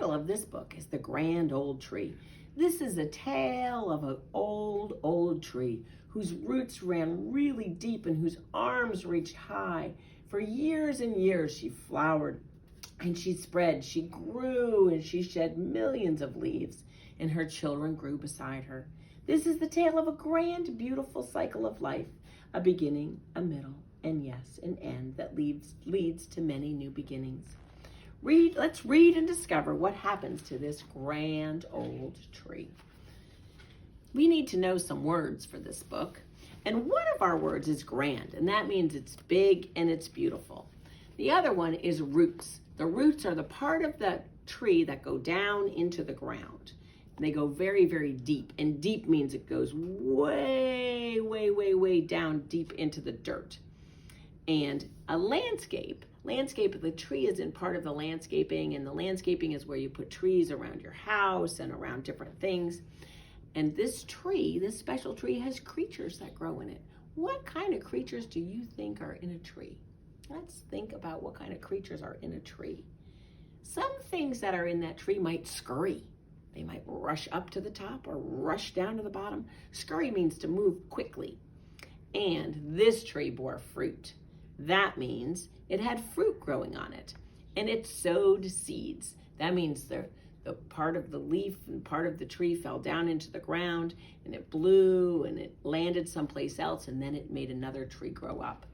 title of this book is The Grand Old Tree. This is a tale of an old, old tree whose roots ran really deep and whose arms reached high. For years and years she flowered and she spread, she grew and she shed millions of leaves, and her children grew beside her. This is the tale of a grand, beautiful cycle of life, a beginning, a middle, and yes, an end that leads to many new beginnings. Let's read and discover what happens to this grand old tree. We need to know some words for this book, and one of our words is grand, and that means it's big and it's beautiful. The other one is roots. The roots are the part of the tree that go down into the ground. They go very, very deep, and deep means it goes way, way, way, way down deep into the dirt. And a landscape of the tree isn't part of the landscaping, and the landscaping is where you put trees around your house and around different things. And this tree, this special tree, has creatures that grow in it. What kind of creatures do you think are in a tree? Let's think about what kind of creatures are in a tree. Some things that are in that tree might scurry. They might rush up to the top or rush down to the bottom. Scurry means to move quickly. And this tree bore fruit. That means it had fruit growing on it, and it sowed seeds. That means the part of the leaf and part of the tree fell down into the ground, and it blew and it landed someplace else, and then it made another tree grow up.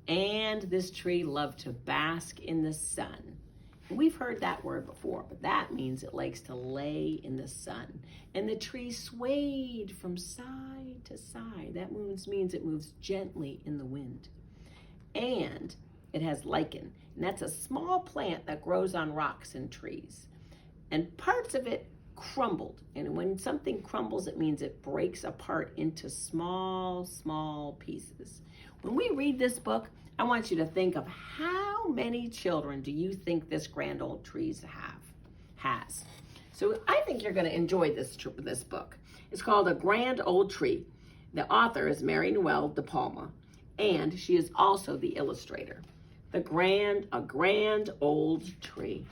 And this tree loved to bask in the sun. And we've heard that word before, but that means it likes to lay in the sun. And the tree swayed from side to side. That means it moves gently in the wind. And it has lichen, and that's a small plant that grows on rocks and trees. And parts of it crumbled, and when something crumbles, it means it breaks apart into small, small pieces. When we read this book, I want you to think of how many children do you think this grand old tree has. So I think you're going to enjoy this book. It's called A Grand Old Tree. The author is Mary Noel de Palma, and she is also the illustrator. A Grand Old Tree.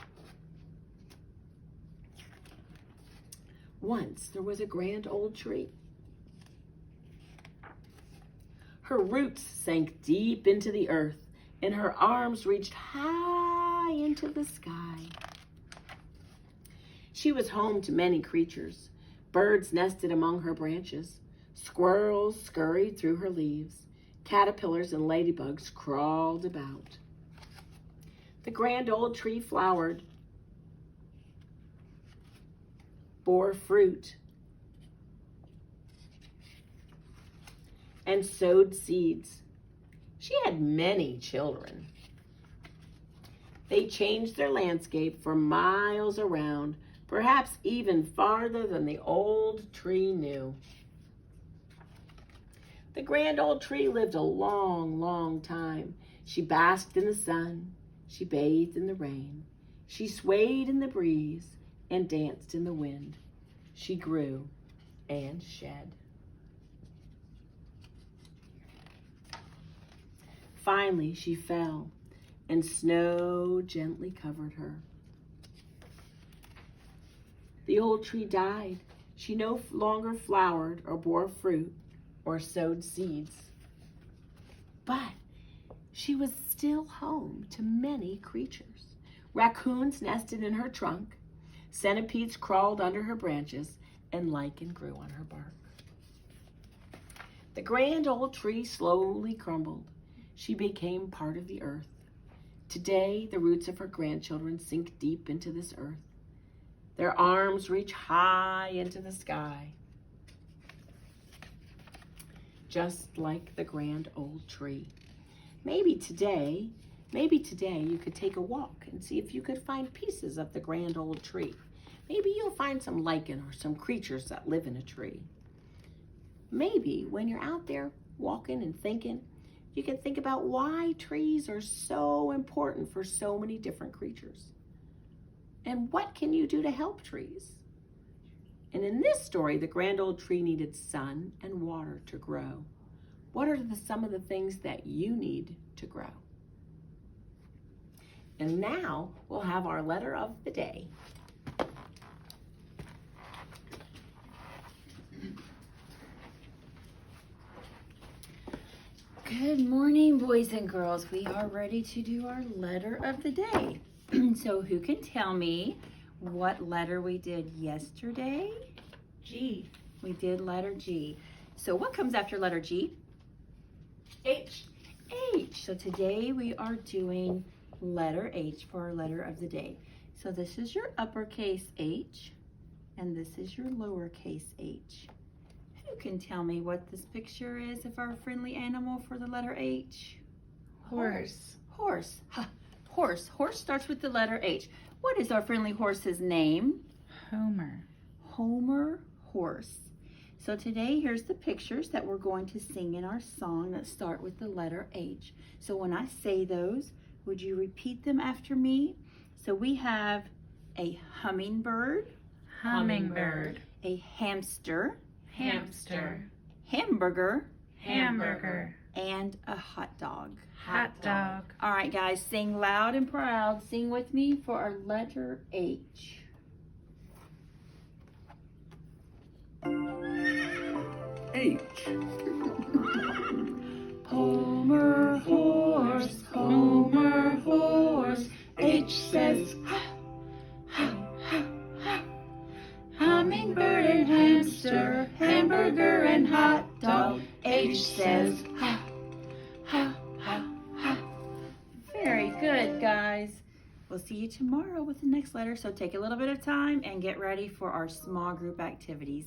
Once there was a grand old tree. Her roots sank deep into the earth, and her arms reached high into the sky. She was home to many creatures. Birds nested among her branches. Squirrels scurried through her leaves. Caterpillars and ladybugs crawled about. The grand old tree flowered, bore fruit, and sowed seeds. She had many children. They changed their landscape for miles around, perhaps even farther than the old tree knew. The grand old tree lived a long, long time. She basked in the sun. She bathed in the rain. She swayed in the breeze and danced in the wind. She grew and shed. Finally, she fell, and snow gently covered her. The old tree died. She no longer flowered or bore fruit or sowed seeds. But she was still home to many creatures. Raccoons nested in her trunk, centipedes crawled under her branches, and lichen grew on her bark. The grand old tree slowly crumbled. She became part of the earth. Today, the roots of her grandchildren sink deep into this earth. Their arms reach high into the sky, just like the grand old tree. Maybe today you could take a walk and see if you could find pieces of the grand old tree. Maybe you'll find some lichen or some creatures that live in a tree. Maybe when you're out there walking and thinking, you can think about why trees are so important for so many different creatures. And what can you do to help trees? And in this story, the grand old tree needed sun and water to grow. What are some of the things that you need to grow? And now we'll have our letter of the day. Good morning, boys and girls. We are ready to do our letter of the day. So who can tell me what letter we did yesterday? G. We did letter G. So what comes after letter G? H. H. So today we are doing letter H for our letter of the day. So this is your uppercase H, and this is your lowercase h. Who can tell me what this picture is of our friendly animal for the letter H? Horse. Horse. Ha. Horse. Horse starts with the letter H. What is our friendly horse's name? Homer. Homer Horse. So today, here's the pictures that we're going to sing in our song that start with the letter H. So when I say those, would you repeat them after me? So we have a hummingbird, Hummingbird. a hamster, Hamster. hamburger, Hamburger. and a hot dog. Hot dog. All right, guys, sing loud and proud. Sing with me for our letter H. H. Homer horse, Homer horse, H says ha, ha, ha, ha. Hummingbird and hamster, hamburger and hot dog, H says ha, ha, ha, ha. Very good, guys. We'll see you tomorrow with the next letter, so take a little bit of time and get ready for our small group activities.